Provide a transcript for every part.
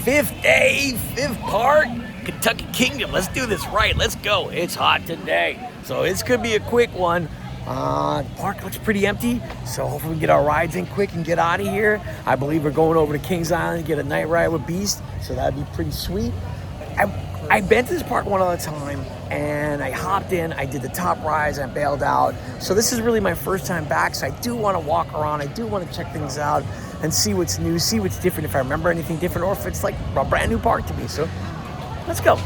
Fifth day, fifth part, Kentucky Kingdom. Let's do this right. Let's go. It's hot today, so this could be a quick one. The park looks pretty empty, so hopefully we can get our rides in quick and get out of here. I believe we're going over to Kings Island to get a night ride with Beast, so that'd be pretty sweet. I've been to this park one other time, and I hopped in, I did the top rides, and I bailed out. So this is really my first time back, so I do want to walk around, I do want to check things out and see what's new, see what's different, if I remember anything different, or if it's like a brand new park to me. So let's go.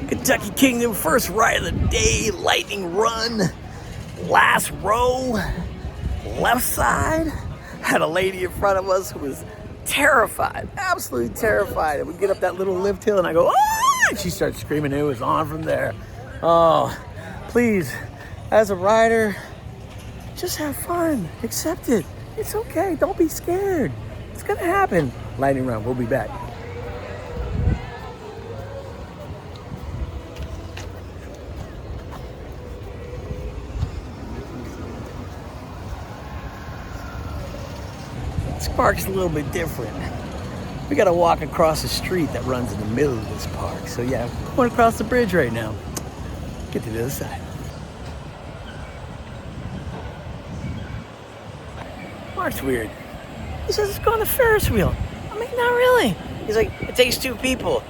Kentucky Kingdom, first ride of the day, lightning run, last row, left side. Had a lady in front of us who was terrified, absolutely terrified. And we get up that little lift hill and I go, ah! And she starts screaming. It was on from there. Oh, please, as a rider, just have fun, accept it. It's okay, don't be scared. It's gonna happen. Lightning run, we'll be back. This park's a little bit different. We gotta walk across the street that runs in the middle of this park. So yeah, we're going across the bridge right now. Get to the other side. Mark's weird. He says, let's go on the Ferris wheel. I'm like, not really. He's like, it takes two people.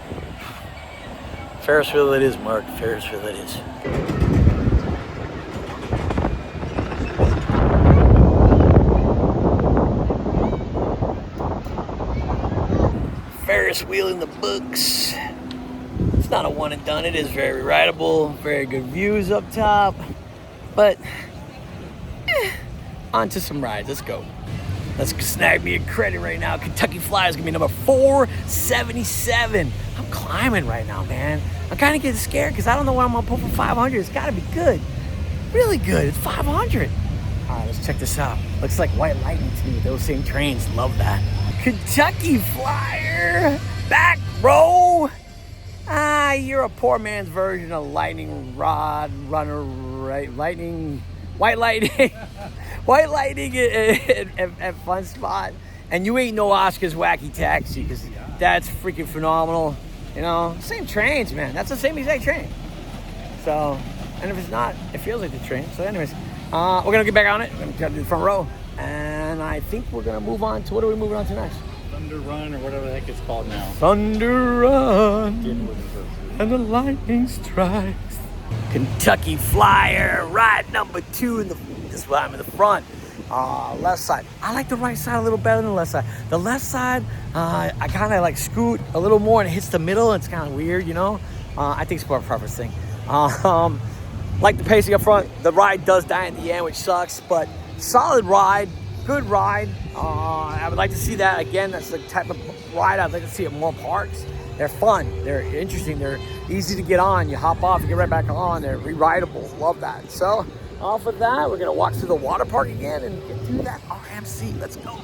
Ferris wheel it is, Mark. Ferris wheel it is. Ferris wheel in the books. It's not a one and done. It is very rideable, very good views up top. But on to some rides. Let's go. Let's snag me a credit right now. Kentucky Fly is gonna be number 477. I'm climbing right now, man. I'm kind of getting scared because I don't know what I'm gonna pull for 500. It's gotta be good, really good. It's 500. All right, let's check this out. Looks like White Lightning to me. Those same trains, love that. Kentucky Flyer, back row. Ah, you're a poor man's version of Lightning Rod Runner, right? Lightning, White Lightning, White Lightning at Fun Spot. And you ain't no Oscar's Wacky Taxi, because that's freaking phenomenal. You know, same trains, man. That's the same exact train. So, and if it's not, it feels like the train. So anyways, we're gonna get back on it. We're gonna get to the front row. And I think we're gonna move on to, what are we moving on to next? Thunder Run, or whatever the heck it's called now. Thunder Run, and the lightning strikes. Kentucky Flyer, ride number 2 in the, this one, I'm in the front. Left side. I like the right side a little better than the left side. The left side, I kind of like scoot a little more and it hits the middle. And it's kind of weird, you know. I think it's more of a preference thing. Like the pacing up front. The ride does die at the end, which sucks, but solid ride, good ride. I would like to see that again. That's the type of ride I'd like to see at more parks. They're fun, they're interesting, they're easy to get on. You hop off, you get right back on. They're re-rideable. Love that. So off of that, we're gonna walk through the water park again and get through that RMC. Let's go.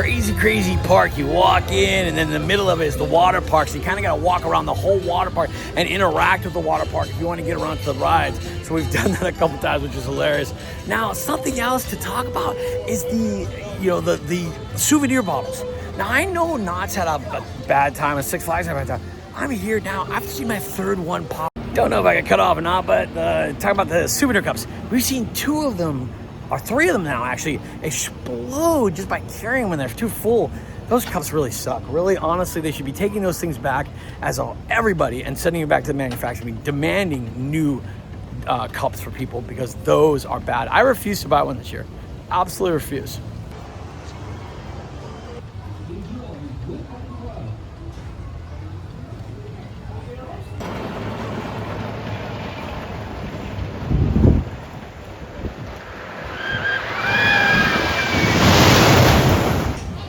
crazy park. You walk in, and then in the middle of it is the water park. So you kind of got to walk around the whole water park and interact with the water park if you want to get around to the rides. So we've done that a couple times, which is hilarious. Now, something else to talk about is the souvenir bottles. Now, I know Knott's had a bad time, and Six Flags had a bad time. I'm here now. I've seen my third one pop. Don't know if I got cut off or not, but talking about the Souvenir Cups, we've seen 2 of them, or 3 of them now actually, explode just by carrying them when they're too full. Those cups really suck. Really, honestly, they should be taking those things back as everybody and sending it back to the manufacturer, demanding new cups for people, because those are bad. I refuse to buy one this year. Absolutely refuse.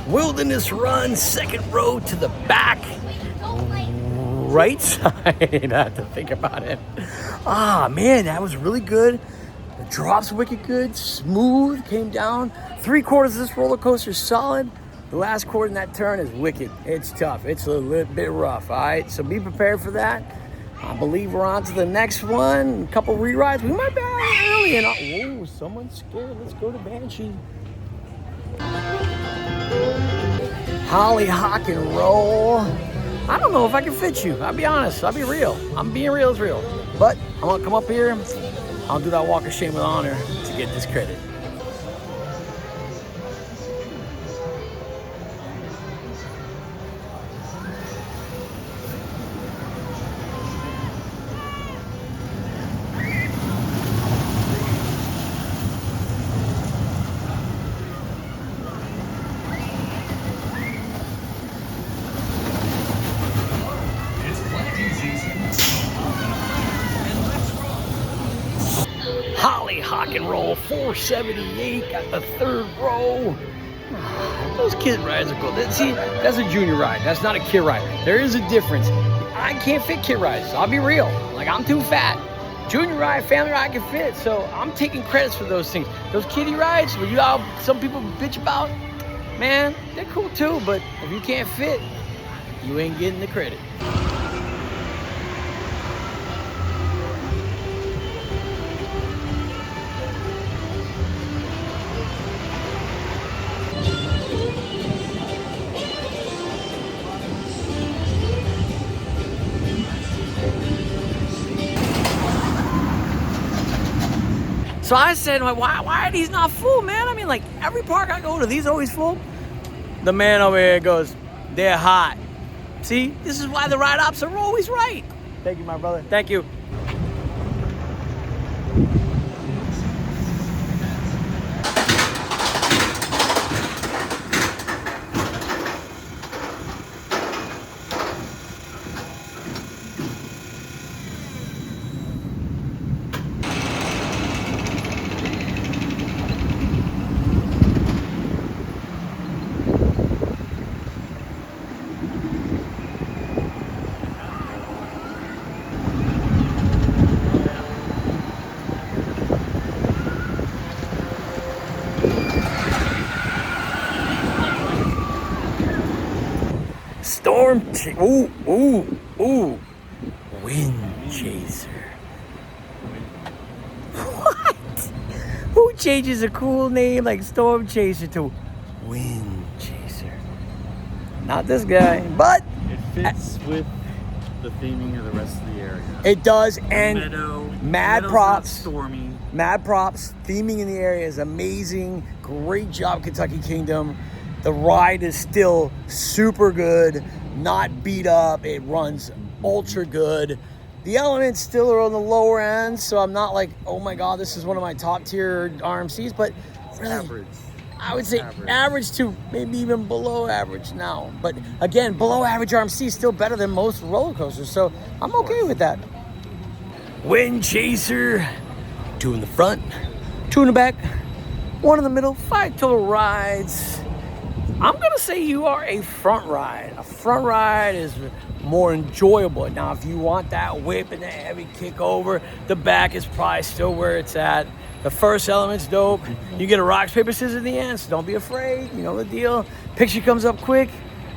Wilderness Run, second row to the back, right side. I have to think about it. Ah, man, that was really good. The drop's wicked good, smooth, came down. 3/4 of this roller coaster is solid. The last quarter in that turn is wicked. It's tough. It's a little bit rough, all right? So be prepared for that. I believe we're on to the next one. A couple re-rides. We might be out early. And whoa, someone's scared. Let's go to Banshee. Hollyhock Roll. I don't know if I can fit you. I'll be honest. I'll be real. I'm being real as real. But I'm going to come up here. I'll do that walk of shame with honor to get this credit. Hollyhock Roll, 478, got the 3rd row. Those kid rides are cool. See, that's a junior ride. That's not a kid ride. There is a difference. I can't fit kid rides. I'll be real. Like, I'm too fat. Junior ride, family ride, I can fit. So I'm taking credits for those things. Those kiddie rides, some people bitch about, man, they're cool too. But if you can't fit, you ain't getting the credit. So I said, why are these not full, man? I mean, like, every park I go to, these are always full. The man over here goes, they're hot. See, this is why the ride ops are always right. Thank you, my brother. Thank you. Ooh. Wind Chaser. What? Who changes a cool name like Storm Chaser to Wind Chaser? Not this guy, but it fits with the theming of the rest of the area. It does, and mad props. Stormy. Mad props. Theming in the area is amazing. Great job, Kentucky Kingdom. The ride is still super good, not beat up. It runs ultra good. The elements still are on the lower end, so I'm not like, oh my God, this is one of my top tier RMCs, but really, Average. I would say average to maybe even below average now. But again, below average RMC is still better than most roller coasters, so I'm okay with that. Wind Chaser, 2 in the front, 2 in the back, 1 in the middle, 5 total rides. I'm gonna say you are a front ride. A front ride is more enjoyable. Now, if you want that whip and that heavy kick over, the back is probably still where it's at. The first element's dope. You get a rock, paper, scissors in the end, so don't be afraid. You know the deal. Picture comes up quick.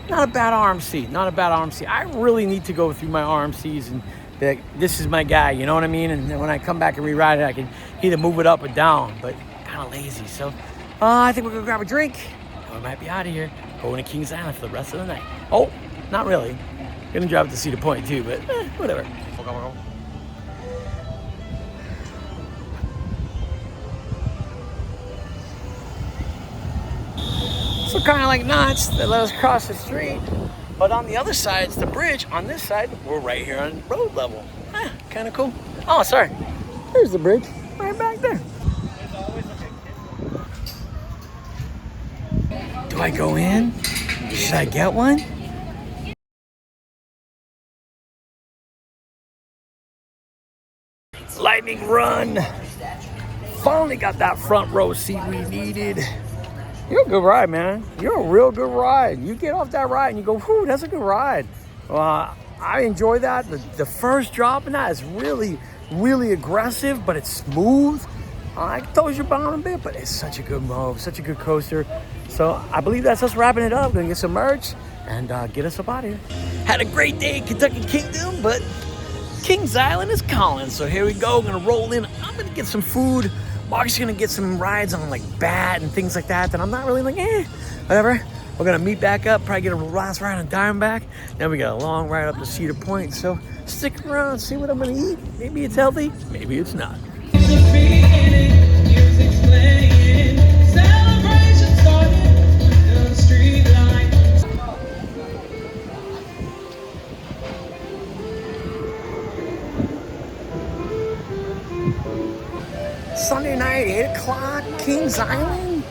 Not a bad RMC. Not a bad RMC. I really need to go through my RMCs and be like, this is my guy, you know what I mean? And then when I come back and rewrite it, I can either move it up or down, but kind of lazy. So I think we're going to grab a drink. We might be out of here. Going to Kings Island for the rest of the night. Oh, not really. Gonna drive to Cedar Point too, but whatever. So kind of like nuts, they let us cross the street. But on the other side, it's the bridge. On this side, we're right here on road level. Kind of cool. Oh, sorry. There's the bridge, right back there. Do I go in? Should I get one? Lightning run. Finally got that front row seat we needed. You're a good ride, man. You're a real good ride. You get off that ride and you go, whew, that's a good ride. I enjoy that. The first drop in that is really, really aggressive, but it's smooth. I told you about it a bit, but it's such a good move, such a good coaster. So I believe that's us wrapping it up. Gonna get some merch and get us up out of here. Had a great day in Kentucky Kingdom, but Kings Island is calling. So here we go. Gonna roll in. I'm gonna get some food. Mark's gonna get some rides on like Bat and things like that. That I'm not really like, whatever. We're gonna meet back up, probably get a last ride on Diamondback. Then we got a long ride up to Cedar Point. So stick around, see what I'm gonna eat. Maybe it's healthy, maybe it's not. Sunday night, 8 o'clock, Kings Island.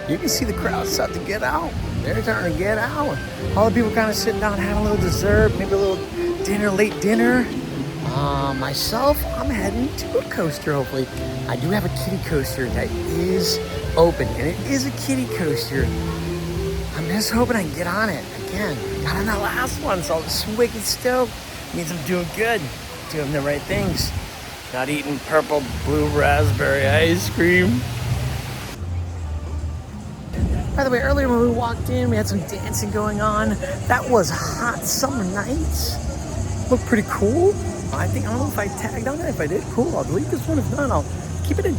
You can see the crowd start to get out. They're starting to get out. All the people kind of sitting down, having a little dessert, maybe a little dinner, late dinner. Myself, I'm heading to a coaster, hopefully. I do have a kiddie coaster that is open, and it is a kiddie coaster. I'm just hoping I can get on it again. Got on that last one, so I'm just wicked stoked. Means I'm doing good, doing the right things. Not eating purple, blue raspberry ice cream. By the way, earlier when we walked in, we had some dancing going on. That was hot summer nights. Looked pretty cool. I don't know if I tagged on it. If I did, cool. I'll delete this one. If not, I'll keep it in.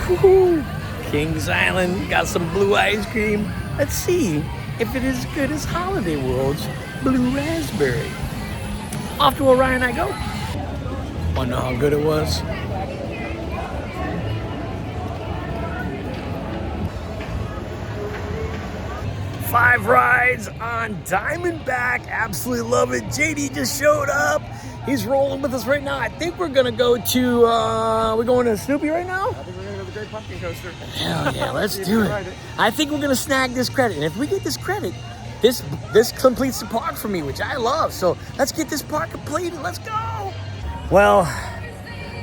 Woo-hoo. Kings Island, got some blue ice cream. Let's see if it is as good as Holiday World's blue raspberry. Off to Orion I go. Wanna know how good it was? Five rides on Diamondback. Absolutely love it. JD just showed up. He's rolling with us right now. I think we're gonna go to, we're going to Snoopy right now? I think we're gonna go to the Great Pumpkin Coaster. Hell yeah, let's do it. I think we're gonna snag this credit. And if we get this credit, this completes the park for me, which I love. So let's get this park completed. Let's go. Well,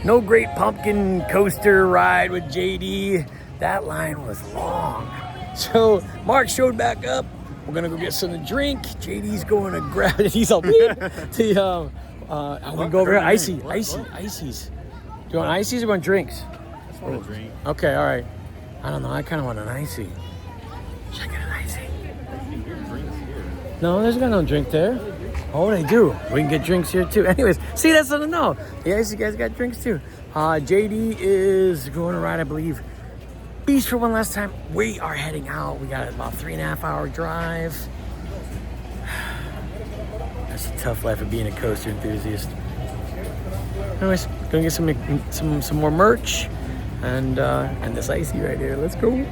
no Great Pumpkin Coaster ride with JD. That line was long. So Mark showed back up. We're gonna go get something to drink. JD's going to grab it. He's all weird. I want to go over here. Ices. Do you want ices or want drinks? I just want a drink. Okay, all right. I don't know. I kind of want an icy. Should I get an icy? No, there's got no drink there. Oh, they do. We can get drinks here too. Anyways, see, that's what I know. The icy guys got drinks too. JD is going to ride, I believe, Beast for one last time. We are heading out. We got about 3.5 hour drive. That's a tough life of being a coaster enthusiast. Anyways, gonna get some more merch and this icy right here. Let's go.